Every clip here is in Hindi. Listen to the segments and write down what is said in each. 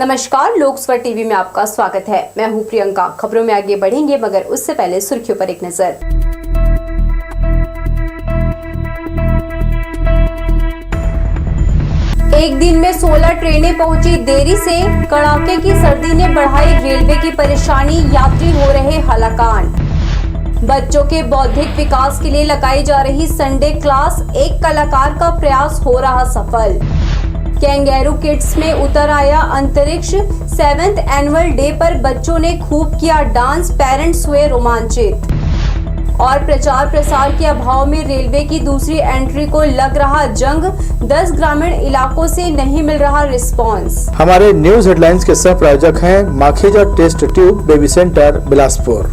नमस्कार, लोक स्वर टीवी में आपका स्वागत है। मैं हूं प्रियंका। खबरों में आगे बढ़ेंगे, मगर उससे पहले सुर्खियों पर एक नजर। एक दिन में 16 ट्रेनें पहुंची देरी से, कड़ाके की सर्दी ने बढ़ाई रेलवे की परेशानी, यात्री हो रहे हलाकान। बच्चों के बौद्धिक विकास के लिए लगाई जा रही संडे क्लास, एक कलाकार का प्रयास हो रहा सफल। कैंगेरू किड्स में उतर आया अंतरिक्ष, 7th एनुअल डे पर बच्चों ने खूब किया डांस, पेरेंट्स हुए रोमांचित। और प्रचार प्रसार के अभाव में रेलवे की दूसरी एंट्री को लग रहा जंग, 10 ग्रामीण इलाकों से नहीं मिल रहा रिस्पांस। हमारे न्यूज हेडलाइंस के सह प्रायोजक हैं Makhija test tube baby centre Bilaspur.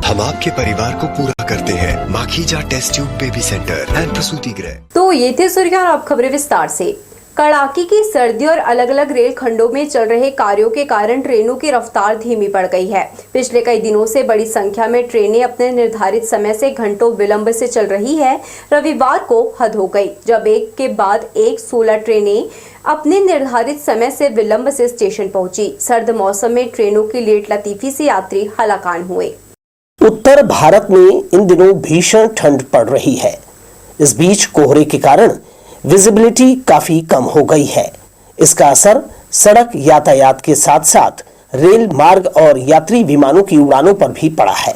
हम आपके परिवार को पूरा करते हैं। Makhija test tube baby centre and प्रसूति गृह। तो ये थे सुर्खियां और अब खबरें विस्तार से। कड़ाके की सर्दी और अलग अलग रेल खंडों में चल रहे कार्यों के कारण ट्रेनों की रफ्तार धीमी पड़ गई है। पिछले कई दिनों से बड़ी संख्या में ट्रेनें अपने निर्धारित समय से घंटों विलंब से चल रही है। रविवार को हद हो गई, जब एक के बाद एक 16 ट्रेनें अपने निर्धारित समय से विलंब से स्टेशन पहुंची। सर्द मौसम में ट्रेनों की लेट लतीफी से यात्री हलाकान हुए। उत्तर भारत में इन दिनों भीषण ठंड पड़ रही है। इस बीच कोहरे के कारण विजिबिलिटी काफी कम हो गई है। इसका असर सड़क यातायात के साथ साथ रेल मार्ग और यात्री विमानों की उड़ानों पर भी पड़ा है।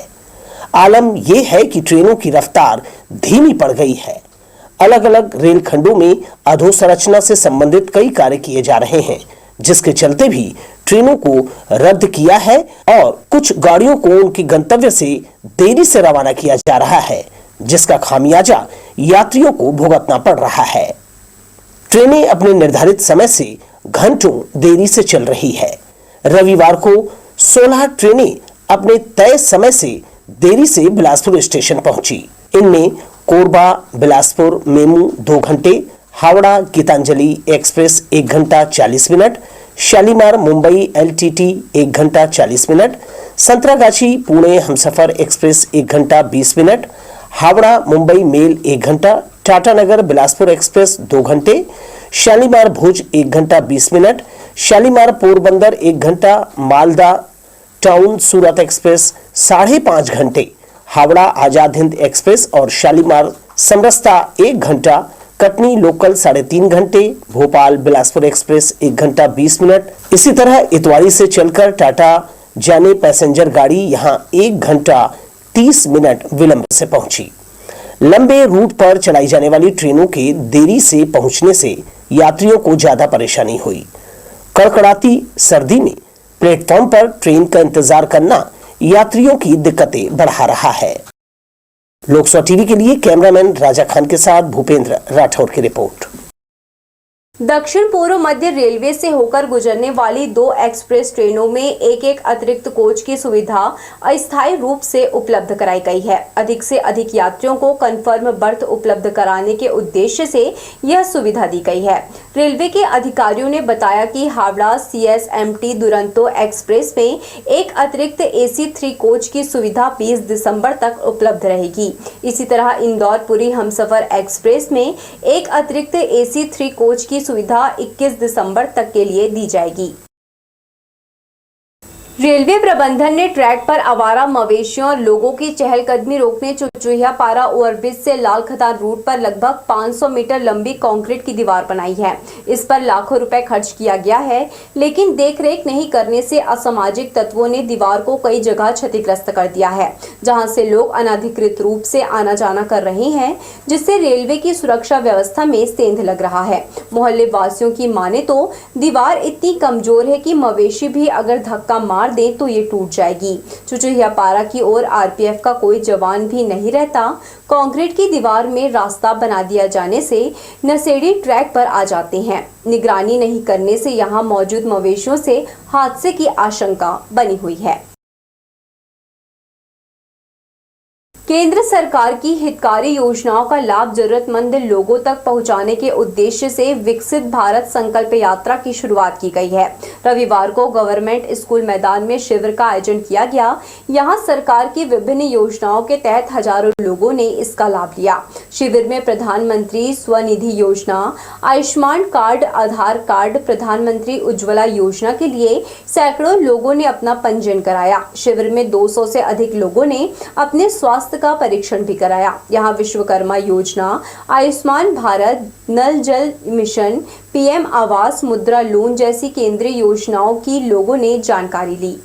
आलम यह है कि ट्रेनों की रफ्तार धीमी पड़ गई है। अलग अलग रेल खंडों में अधोसंरचना से संबंधित कई कार्य किए जा रहे हैं, जिसके चलते भी ट्रेनों को रद्द किया है और कुछ गाड़ियों को उनके गंतव्य से देरी से रवाना किया जा रहा है, जिसका खामियाजा यात्रियों को भुगतना पड़ रहा है। ट्रेनें अपने निर्धारित समय से घंटों देरी से चल रही है। रविवार को 16 ट्रेनें अपने तय समय से देरी से बिलासपुर स्टेशन पहुंची। इनमें कोरबा बिलासपुर मेमू 2 घंटे, हावड़ा गीतांजलि एक्सप्रेस 1 घंटा 40 मिनट, शालीमार मुंबई LTT 1 घंटा 40 मिनट, संतरागाछी पुणे हमसफर एक्सप्रेस 1 घंटा 20 मिनट, हावड़ा मुंबई मेल 1 घंटा, टाटा नगर बिलासपुर एक्सप्रेस 2 घंटे, शालीमार भुज 1 घंटा 20 मिनट, शालीमार पोरबंदर 1 घंटा, मालदा टाउन सूरत एक्सप्रेस 5.5 घंटे, हावड़ा आजाद हिंद एक्सप्रेस और शालीमार समरस्ता 1 घंटा, कटनी लोकल 3.5 घंटे, भोपाल बिलासपुर एक्सप्रेस 1 घंटा 20 मिनट। इसी तरह इतवारी से चलकर टाटा जाने पैसेंजर गाड़ी यहां 1 घंटा 30 मिनट विलंब से पहुंची। लंबे रूट पर चलाई जाने वाली ट्रेनों के देरी से पहुंचने से यात्रियों को ज्यादा परेशानी हुई। कड़कड़ाती सर्दी में प्लेटफॉर्म पर ट्रेन का इंतजार करना यात्रियों की दिक्कतें बढ़ा रहा है। लोकसभा टीवी के लिए कैमरामैन राजा खान के साथ भूपेंद्र राठौर की रिपोर्ट। दक्षिण पूर्व मध्य रेलवे से होकर गुजरने वाली 2 एक्सप्रेस ट्रेनों में एक अतिरिक्त कोच की सुविधा अस्थायी रूप से उपलब्ध कराई गई है। अधिक से अधिक यात्रियों को कंफर्म बर्थ उपलब्ध कराने के उद्देश्य से यह सुविधा दी गई है। रेलवे के अधिकारियों ने बताया कि हावड़ा CSMT दुरंतो एक्सप्रेस में एक अतिरिक्त AC 3 कोच की सुविधा 20 दिसंबर तक उपलब्ध रहेगी। इसी तरह इंदौर पुरी हमसफर एक्सप्रेस में एक अतिरिक्त AC 3 कोच की सुविधा 21 दिसंबर तक के लिए दी जाएगी। रेलवे प्रबंधन ने ट्रैक पर आवारा मवेशियों और लोगों की चहलकदमी रोकने चुचुहियापारा ओवरब्रिज से लाल खतान रूट पर लगभग 500 मीटर लंबी कंक्रीट की दीवार बनाई है। इस पर लाखों रुपए खर्च किया गया है, लेकिन देखरेख नहीं करने से असामाजिक तत्वों ने दीवार को कई जगह क्षतिग्रस्त कर दिया है, जहां से लोग अनाधिकृत रूप से आना जाना कर रहे हैं, जिससे रेलवे की सुरक्षा व्यवस्था में सेंध लग रहा है। मोहल्ले वासियों की माने तो दीवार इतनी कमजोर है कि मवेशी भी अगर धक्का मार दे तो ये टूट जाएगी। चुचुहियापारा की ओर RPF का कोई जवान भी नहीं रहता। कंक्रीट की दीवार में रास्ता बना दिया जाने से नशेड़ी ट्रैक पर आ जाते हैं। निगरानी नहीं करने से यहाँ मौजूद मवेशियों से हादसे की आशंका बनी हुई है। केंद्र सरकार की हितकारी योजनाओं का लाभ जरूरतमंद लोगों तक पहुंचाने के उद्देश्य से विकसित भारत संकल्प यात्रा की शुरुआत की गई है। रविवार को गवर्नमेंट स्कूल मैदान में शिविर का आयोजन किया गया। यहां सरकार की विभिन्न योजनाओं के तहत हजारों लोगों ने इसका लाभ लिया। शिविर में प्रधानमंत्री स्वनिधि योजना, आयुष्मान कार्ड, आधार कार्ड, प्रधानमंत्री उज्ज्वला योजना के लिए सैकड़ों लोगों ने अपना पंजीयन कराया। शिविर में 200 से अधिक लोगों ने अपने स्वास्थ्य का परीक्षण भी कराया। यहाँ विश्वकर्मा योजना, आयुष्मान भारत, नल जल मिशन, पीएम आवास, मुद्रा लोन जैसी केंद्रीय योजनाओं की लोगों ने जानकारी ली।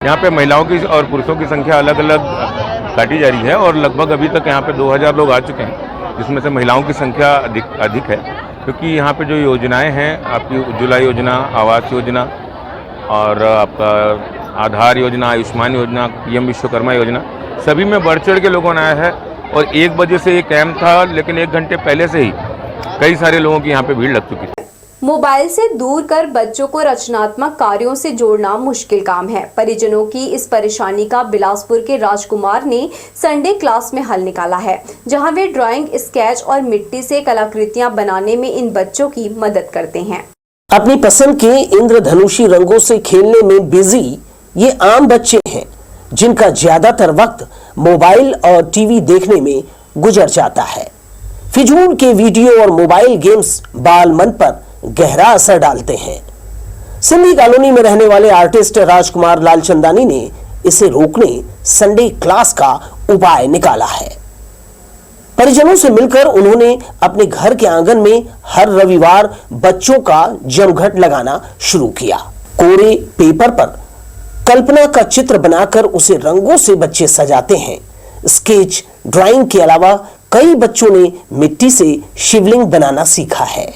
यहाँ पे महिलाओं की और पुरुषों की संख्या अलग अलग काटी जा रही है और लगभग अभी तक यहाँ पे 2000 लोग आ चुके हैं, जिसमें से महिलाओं की संख्या अधिक है, क्योंकि यहाँ पे जो योजनाएं हैं आपकी उज्ज्वला योजना, आवास योजना और आपका आधार योजना, आयुष्मान योजना, पीएम विश्वकर्मा योजना, सभी में बढ़ चढ़ के लोगों ने आया है। और 1 बजे से ये कैंप था, लेकिन 1 घंटे पहले से ही कई सारे लोगों की यहाँ पे भीड़ लग चुकी थी। मोबाइल से दूर कर बच्चों को रचनात्मक कार्यों से जोड़ना मुश्किल काम है। परिजनों की इस परेशानी का बिलासपुर के राजकुमार ने संडे क्लास में हल निकाला है, जहां वे ड्राइंग, स्केच और मिट्टी से कलाकृतियां बनाने में इन बच्चों की मदद करते हैं। अपनी पसंद के इंद्रधनुषी रंगों से खेलने में बिजी ये आम बच्चे हैं, जिनका ज्यादातर वक्त मोबाइल और टीवी देखने में गुजर जाता है। फिजूल के वीडियो और मोबाइल गेम्स बाल मन पर गहरा असर डालते हैं। सिंधी कॉलोनी में रहने वाले आर्टिस्ट राजकुमार लालचंदानी ने इसे रोकने संडे क्लास का उपाय निकाला है। परिजनों से मिलकर उन्होंने अपने घर के आंगन में हर रविवार बच्चों का जमघट लगाना शुरू किया। कोरे पेपर पर कल्पना का चित्र बनाकर उसे रंगों से बच्चे सजाते हैं। स्केच, ड्राइंग के अलावा कई बच्चों ने मिट्टी से शिवलिंग बनाना सीखा है।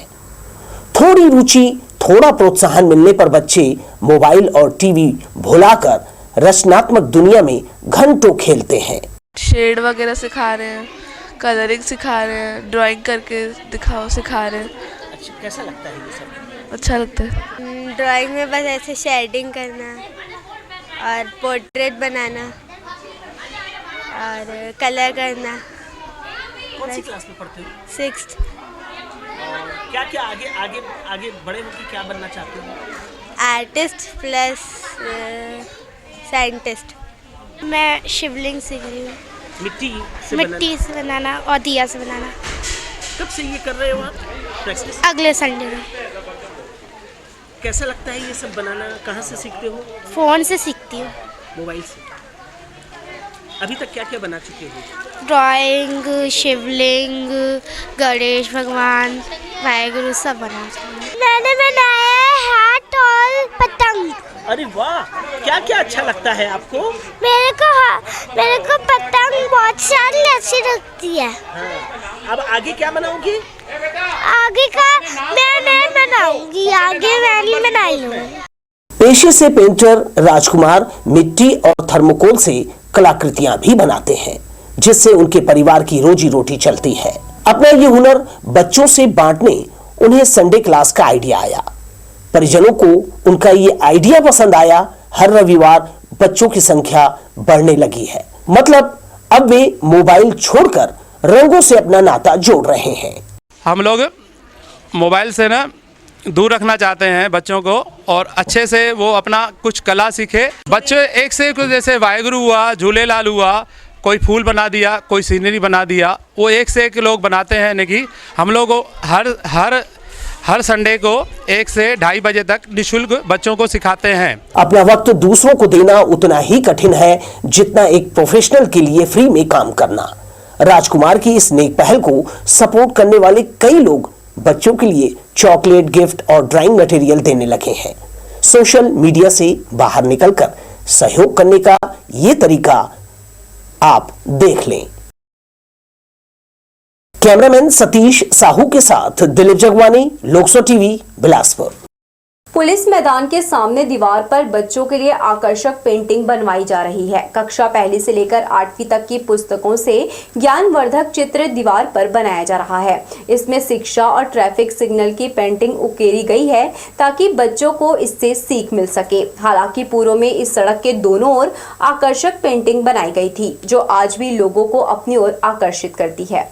थोड़ी रुचि, थोड़ा प्रोत्साहन मिलने पर बच्चे मोबाइल और टीवी भुलाकर रचनात्मक दुनिया में घंटों खेलते हैं। शेड वगैरह सिखा रहे हैं, कलरिंग सिखा रहे हैं, ड्राइंग करके दिखाओ सिखा रहे हैं। अच्छा, कैसा लगता है ये सब? अच्छा लगता है। ड्राइंग में बस ऐसे शेडिंग करना और पोर्ट्रेट बनाना और कलर करना। कौन सी क्लास में पढ़ते हो? 6th। क्या क्या आगे बड़े होकर क्या बनना चाहते हो? Artist plus scientist. मैं शिवलिंग सीख रही हूँ। मिट्टी से बनाना और दिया से बनाना। कब से ये कर रहे हो आप प्रैक्टिस? अगले संडे में। कैसा लगता है ये सब बनाना? कहाँ से सीखते हो? फ़ोन से सीखती हूँ। मोबाइल से। अभी तक क्या क्या बना चुके हो? ड्राइंग, शिवलिंग, गणेश भगवान, वाहेगुरु सब बना चुकी हूँ। मैंने बनाया है हाथ और पतंग। अरे वाह, क्या क्या अच्छा लगता है आपको? मेरे को पतंग बहुत सारी अच्छी लगती है। हाँ। अब आगे क्या बनाओगी? आगे का मैं बनाऊंगी। आगे मैंने बनाई हूँ। पेशे से पेंटर राजकुमार मिट्टी और थर्मोकोल से कलाकृतियां भी बनाते हैं, जिससे उनके परिवार की रोजी रोटी चलती है। अपना ये हुनर बच्चों से बांटने उन्हें संडे क्लास का आइडिया आया। परिजनों को उनका ये आइडिया पसंद आया। हर रविवार बच्चों की संख्या बढ़ने लगी है। मतलब अब वे मोबाइल छोड़कर रंगों से अपना नाता जोड़ रहे हैं। हम लोग मोबाइल से ना दूर रखना चाहते हैं बच्चों को, और अच्छे से वो अपना कुछ कला सीखे। बच्चे एक से एक, जैसे वाहेगुरु हुआ, झूलेलाल हुआ, कोई फूल बना दिया, कोई सीनरी बना दिया, वो एक से एक लोग बनाते हैं। यानी कि हम लोग हर संडे को 1 से 2:30 बजे तक निःशुल्क बच्चों को सिखाते हैं। अपना वक्त दूसरों को देना उतना ही कठिन है जितना एक प्रोफेशनल के लिए फ्री में काम करना। राजकुमार की इस नेक पहल को सपोर्ट करने वाले कई लोग बच्चों के लिए चॉकलेट, गिफ्ट और ड्राइंग मटेरियल देने लगे हैं। सोशल मीडिया से बाहर निकलकर सहयोग करने का ये तरीका आप देख लें। कैमरामैन सतीश साहू के साथ दिलीप जगवानी, लोकसो टीवी, बिलासपुर। पुलिस मैदान के सामने दीवार पर बच्चों के लिए आकर्षक पेंटिंग बनवाई जा रही है। कक्षा 1 से लेकर 8वीं तक की पुस्तकों से ज्ञानवर्धक चित्र दीवार पर बनाया जा रहा है। इसमें शिक्षा और ट्रैफिक सिग्नल की पेंटिंग उकेरी गई है ताकि बच्चों को इससे सीख मिल सके। हालांकि पूर्व में इस सड़क के दोनों ओर आकर्षक पेंटिंग बनाई गई थी, जो आज भी लोगों को अपनी ओर आकर्षित करती है।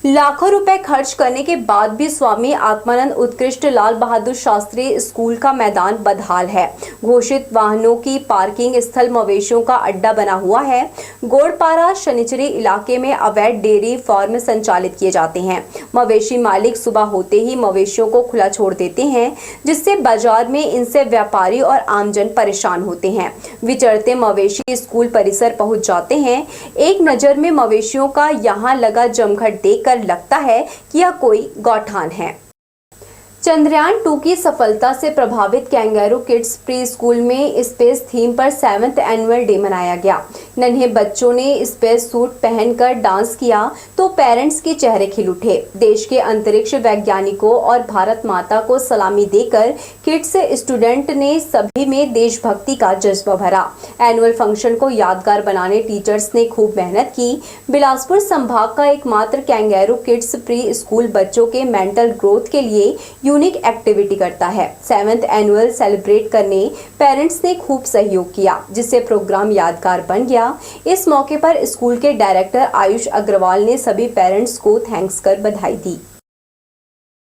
लाखों रुपए खर्च करने के बाद भी स्वामी आत्मानंद उत्कृष्ट लाल बहादुर शास्त्री स्कूल का मैदान बदहाल है। घोषित वाहनों की पार्किंग स्थल मवेशियों का अड्डा बना हुआ है। गोड़पारा शनिचरी इलाके में अवैध डेयरी फार्म संचालित किए जाते हैं। मवेशी मालिक सुबह होते ही मवेशियों को खुला छोड़ देते हैं, जिससे बाजार में इनसे व्यापारी और आमजन परेशान होते हैं। विचरते मवेशी स्कूल परिसर पहुंच जाते हैं। एक नजर में मवेशियों का यहाँ लगा जमघट देखकर लगता है कि यह कोई गौठान है। चंद्रयान 2 की सफलता से प्रभावित कैंगेरू किड्स प्री स्कूल में स्पेस थीम पर 7th एनुअल डे मनाया गया। नन्हे बच्चों ने स्पेस सूट पहनकर डांस किया तो पेरेंट्स के चेहरे खिल उठे। देश के अंतरिक्ष वैज्ञानिकों और भारत माता को सलामी देकर किड्स स्टूडेंट ने सभी में देशभक्ति का जज्बा भरा। एनुअल फंक्शन को यादगार बनाने टीचर्स ने खूब मेहनत की। बिलासपुर संभाग का एकमात्र कैंगेरू किड्स प्री स्कूल बच्चों के मेंटल ग्रोथ के लिए यूनिक एक्टिविटी करता है। 7th एनुअल सेलिब्रेट करने पेरेंट्स ने खूब सहयोग किया, जिससे प्रोग्राम यादगार बन गया। इस मौके पर स्कूल के डायरेक्टर आयुष अग्रवाल ने सभी पेरेंट्स को थैंक्स कर बधाई दी।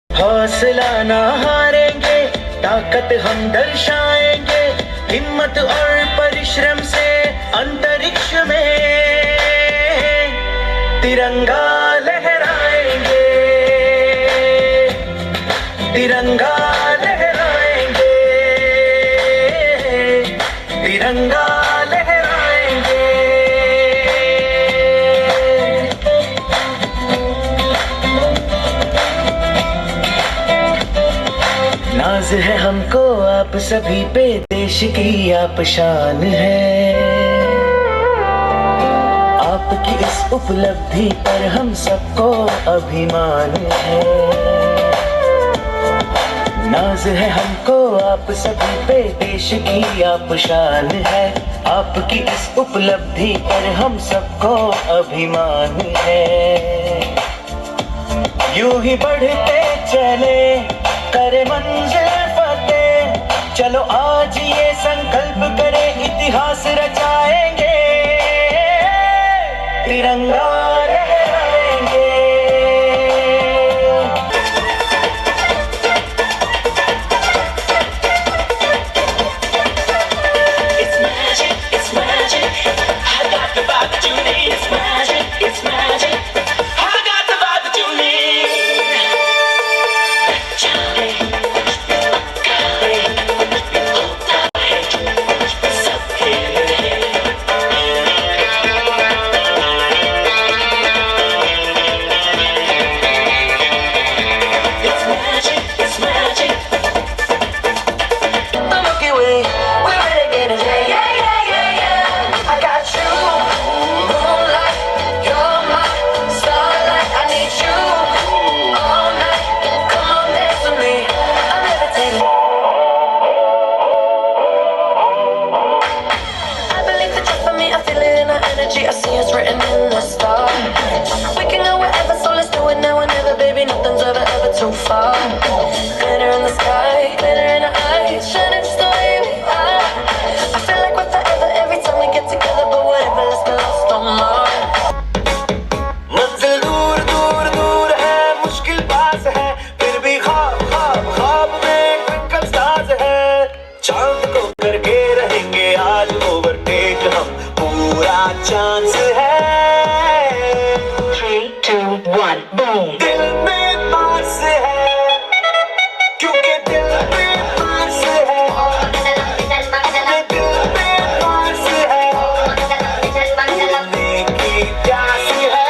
हौसला ना हारेंगे, ताकत हम दर्शाएंगे, हिम्मत और परिश्रम से अंतरिक्ष में तिरंगा लहराएंगे, तिरंगा लहराएंगे, तिरंगा लहराएंगे। नाज है हमको आप सभी पे, देश की आप शान है। आपकी इस उपलब्धि पर हम सबको अभिमान है। नाज है हमको आप सभी पे, देश की आप शान है। आपकी इस उपलब्धि पर हम सबको अभिमान है। यूं ही बढ़ते चले करे मंजिल फतेह, चलो आज ये संकल्प करें इतिहास रचाएंगे, तिरंगा लहराएंगे। I see it's written in the stars. We can go wherever, so let's do it now or never, baby. Nothing's ever too far. Glitter in the sky, glitter in our eyes, shining just the way we are. I feel like we're forever every time we get together, but whatever, let's get lost on Mars. मंजिल दूर दूर दूर है, मुश्किल पास है, फिर भी ख्वाब ख्वाब ख्वाब में ट्विंकल स्टार्स है। चांद को करके रहेंगे आज ओवरटेक हम, पूरा चांस है। 3, 2, 1, boom। दिल में पास है, क्योंकि दिल में पास है, दिल में पास है, दिल की प्यास है,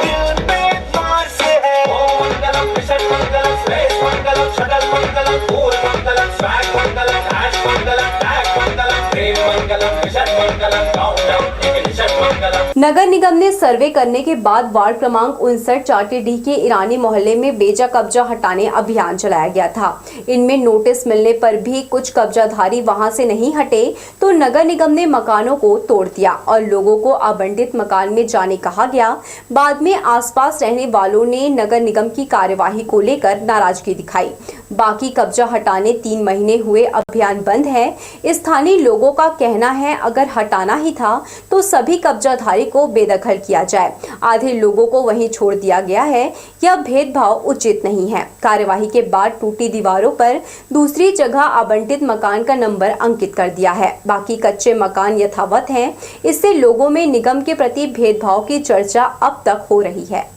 दिल में पास है। मंगलम मिशन मंगलम स्पेस मंगलम शटल मंगलम फूल मंगलम स्वैग मंगलम हैश मंगलम टैग मंगलम प्रेम मंगलम मिशन मंगलम काउंटडाउन इग्निशन मंगलम। नगर निगम ने सर्वे करने के बाद वार्ड क्रमांक 59 चाटीडीह के ईरानी मोहल्ले में बेजा कब्जा हटाने अभियान चलाया गया था। इनमें नोटिस मिलने पर भी कुछ कब्जाधारी वहां से नहीं हटे तो नगर निगम ने मकानों को तोड़ दिया और लोगों को आवंटित मकान में जाने कहा गया। बाद में आसपास रहने वालों ने नगर निगम की कार्यवाही को लेकर नाराजगी दिखाई। बाकी कब्जा हटाने 3 महीने हुए अभियान बंद है। स्थानीय लोगों का कहना है अगर हटाना ही था तो सभी कब्जाधारी को बेदखल किया जाए, आधे लोगों को वहीं छोड़ दिया गया है। यह भेदभाव उचित नहीं है। कार्यवाही के बाद टूटी दीवारों पर दूसरी जगह आवंटित मकान का नंबर अंकित कर दिया है। बाकी कच्चे मकान यथावत हैं। इससे लोगों में निगम के प्रति भेदभाव की चर्चा अब तक हो रही है।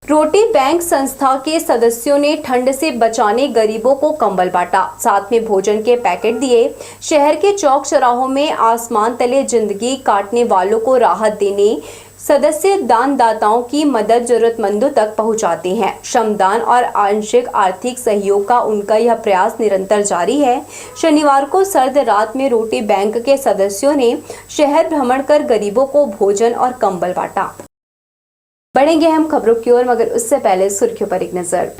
रोटी बैंक संस्था के सदस्यों ने ठंड से बचाने गरीबों को कंबल बांटा, साथ में भोजन के पैकेट दिए। शहर के चौक चौराहों में आसमान तले जिंदगी काटने वालों को राहत देने सदस्य दानदाताओं की मदद जरूरतमंदों तक पहुंचाते हैं। श्रमदान और आंशिक आर्थिक सहयोग का उनका यह प्रयास निरंतर जारी है। शनिवार को सर्द रात में रोटी बैंक के सदस्यों ने शहर भ्रमण कर गरीबों को भोजन और कंबल बांटा। बढ़ेंगे हम खबरों की ओर, मगर उससे पहले सुर्खियों पर एक नजर।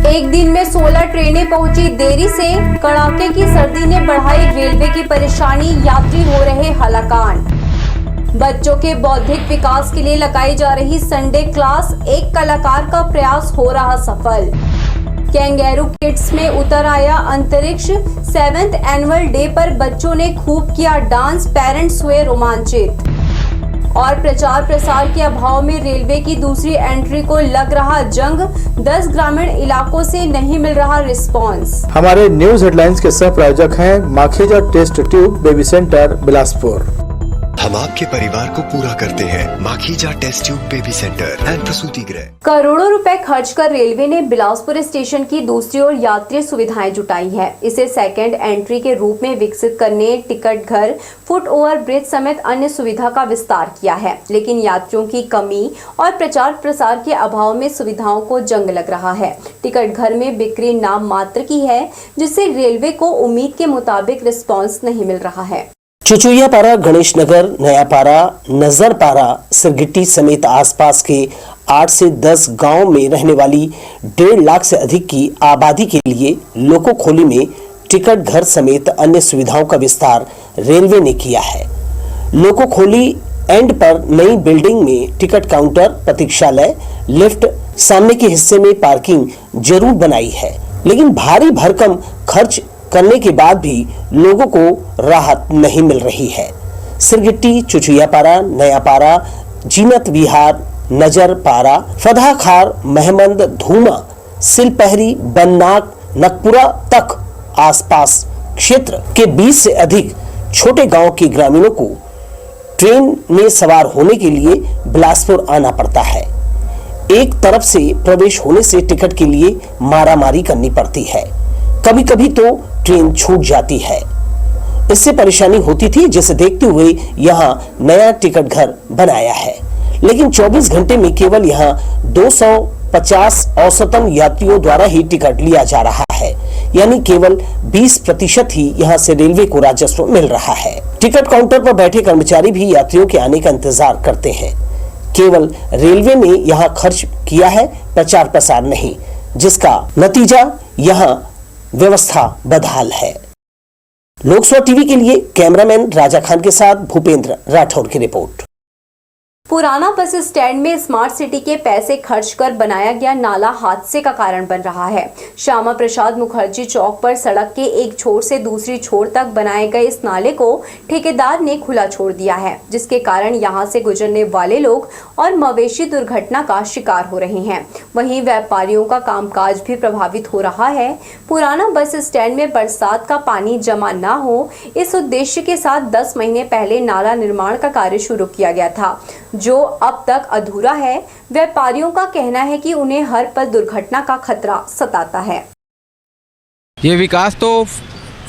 एक दिन में 16 ट्रेनें पहुंची देरी से, कड़ाके की सर्दी ने बढ़ाई रेलवे की परेशानी, यात्री हो रहे हलाकान। बच्चों के बौद्धिक विकास के लिए लगाई जा रही संडे क्लास, एक कलाकार का प्रयास हो रहा सफल। कैंगेरू किड्स में उतर आया अंतरिक्ष, 7th एनुअल डे पर बच्चों ने खूब किया डांस, पेरेंट्स हुए रोमांचित। और प्रचार प्रसार के अभाव में रेलवे की दूसरी एंट्री को लग रहा जंग, 10 ग्रामीण इलाकों से नहीं मिल रहा रिस्पांस। हमारे न्यूज हेडलाइंस के सह प्रायोजक हैं Makhija test tube baby centre Bilaspur. हम आपके परिवार को पूरा करते हैं। Makhija test tube baby centre and प्रसूति गृह। करोड़ों रुपए खर्च कर रेलवे ने बिलासपुर स्टेशन की दूसरी ओर यात्री सुविधाएं जुटाई है। इसे सेकंड एंट्री के रूप में विकसित करने टिकट घर, फुट ओवर ब्रिज समेत अन्य सुविधा का विस्तार किया है, लेकिन यात्रियों की कमी और प्रचार प्रसार के अभाव में सुविधाओं को जंग लग रहा है। टिकट घर में बिक्री नाम मात्र की है, जिससे रेलवे को उम्मीद के मुताबिक रिस्पॉन्स नहीं मिल रहा है। चुचुयापारा, गणेश नगर, नयापारा, नजरपारा, सिरगिट्टी समेत आसपास के 8 से 10 गांव में रहने वाली 1.5 लाख से अधिक की आबादी के लिए लोको खोली में टिकट घर समेत अन्य सुविधाओं का विस्तार रेलवे ने किया है। लोको खोली एंड पर नई बिल्डिंग में टिकट काउंटर, प्रतीक्षालय, लिफ्ट, सामने के हिस्से में पार्किंग जरूर बनाई है, लेकिन भारी भरकम खर्च करने के बाद भी लोगों को राहत नहीं मिल रही है। सिरगिट्टी, चुचुयापारा, नयापारा, जीनत विहार, नजरपारा, फदाखार, महमंद, धूमा, सिलपहरी, बननाक, नकपुरा तक आसपास क्षेत्र के 20 से अधिक छोटे गांव के ग्रामीणों को ट्रेन में सवार होने के लिए बिलासपुर आना पड़ता है। एक तरफ से प्रवेश होने से टिकट के लिए मारामारी करनी पड़ती है, कभी कभी तो ट्रेन छूट जाती है। इससे परेशानी होती थी, जिसे देखते हुए यहाँ नया टिकट घर बनाया है, लेकिन 24 घंटे में केवल यहाँ 250 औसतन यात्रियों द्वारा ही टिकट लिया जा रहा है, यानी केवल 20% ही यहाँ से रेलवे को राजस्व मिल रहा है। टिकट काउंटर पर बैठे कर्मचारी भी यात्रियों के आने का इंतजार करते हैं। केवल रेलवे ने यहाँ खर्च किया है, प्रचार प्रसार नहीं, जिसका नतीजा यहाँ व्यवस्था बदहाल है। लोकसभा टीवी के लिए कैमरामैन राजा खान के साथ भूपेंद्र राठौर की रिपोर्ट। पुराना बस स्टैंड में स्मार्ट सिटी के पैसे खर्च कर बनाया गया नाला हादसे का कारण बन रहा है। श्यामा प्रसाद मुखर्जी चौक पर सड़क के एक छोर से दूसरी छोर तक बनाए गए इस नाले को ठेकेदार ने खुला छोड़ दिया है, जिसके कारण यहां से गुजरने वाले लोग और मवेशी दुर्घटना का शिकार हो रहे हैं। वहीं व्यापारियों का कामकाज भी प्रभावित हो रहा है। पुराना बस स्टैंड में बरसात का पानी जमा न हो, इस उद्देश्य के साथ 10 महीने पहले नाला निर्माण का कार्य शुरू किया गया था, जो अब तक अधूरा है। व्यापारियों का कहना है कि उन्हें हर पल दुर्घटना का खतरा सताता है। ये विकास तो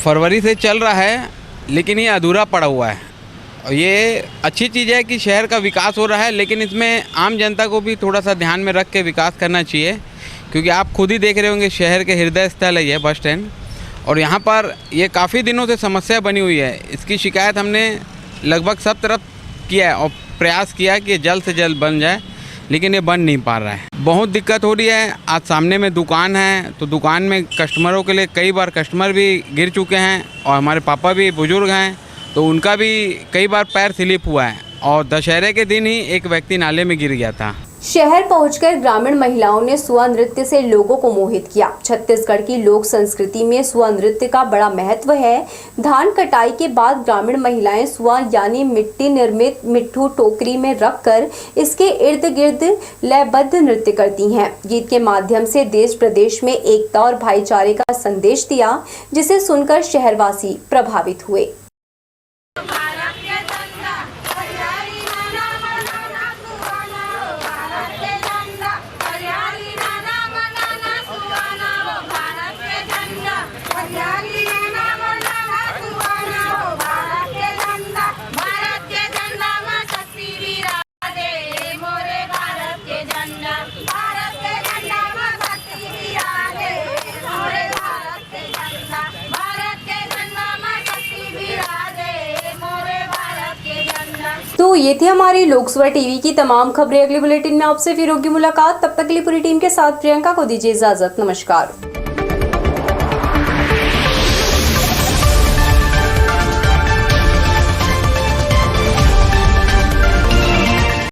फरवरी से चल रहा है, लेकिन ये अधूरा पड़ा हुआ है। और ये अच्छी चीज़ है कि शहर का विकास हो रहा है, लेकिन इसमें आम जनता को भी थोड़ा सा ध्यान में रख के विकास करना चाहिए, क्योंकि आप खुद ही देख रहे होंगे शहर के हृदय स्थल है ये बस स्टैंड, और यहाँ पर ये काफ़ी दिनों से समस्या बनी हुई है। इसकी शिकायत हमने लगभग सब तरफ किया है और प्रयास किया कि जल्द से जल्द बन जाए, लेकिन ये बन नहीं पा रहा है। बहुत दिक्कत हो रही है। आज सामने में दुकान है, तो दुकान में कस्टमरों के लिए कई बार कस्टमर भी गिर चुके हैं, और हमारे पापा भी बुजुर्ग हैं, तो उनका भी कई बार पैर स्लिप हुआ है। और दशहरे के दिन ही एक व्यक्ति नाले में गिर गया था। शहर पहुंचकर ग्रामीण महिलाओं ने सुआ नृत्य से लोगों को मोहित किया। छत्तीसगढ़ की लोक संस्कृति में सुआ नृत्य का बड़ा महत्व है। धान कटाई के बाद ग्रामीण महिलाएं सुआ यानी मिट्टी निर्मित मिट्ठू टोकरी में रखकर इसके इर्द गिर्द लयबद्ध नृत्य करती हैं। गीत के माध्यम से देश प्रदेश में एकता और भाईचारे का संदेश दिया, जिसे सुनकर शहरवासी प्रभावित हुए। तो ये थी हमारी लोकसभा टीवी की तमाम खबरें। अगले बुलेटिन में आपसे फिर होगी मुलाकात। तब तक के लिए पूरी टीम के साथ प्रियंका को दीजिए इजाजत। नमस्कार।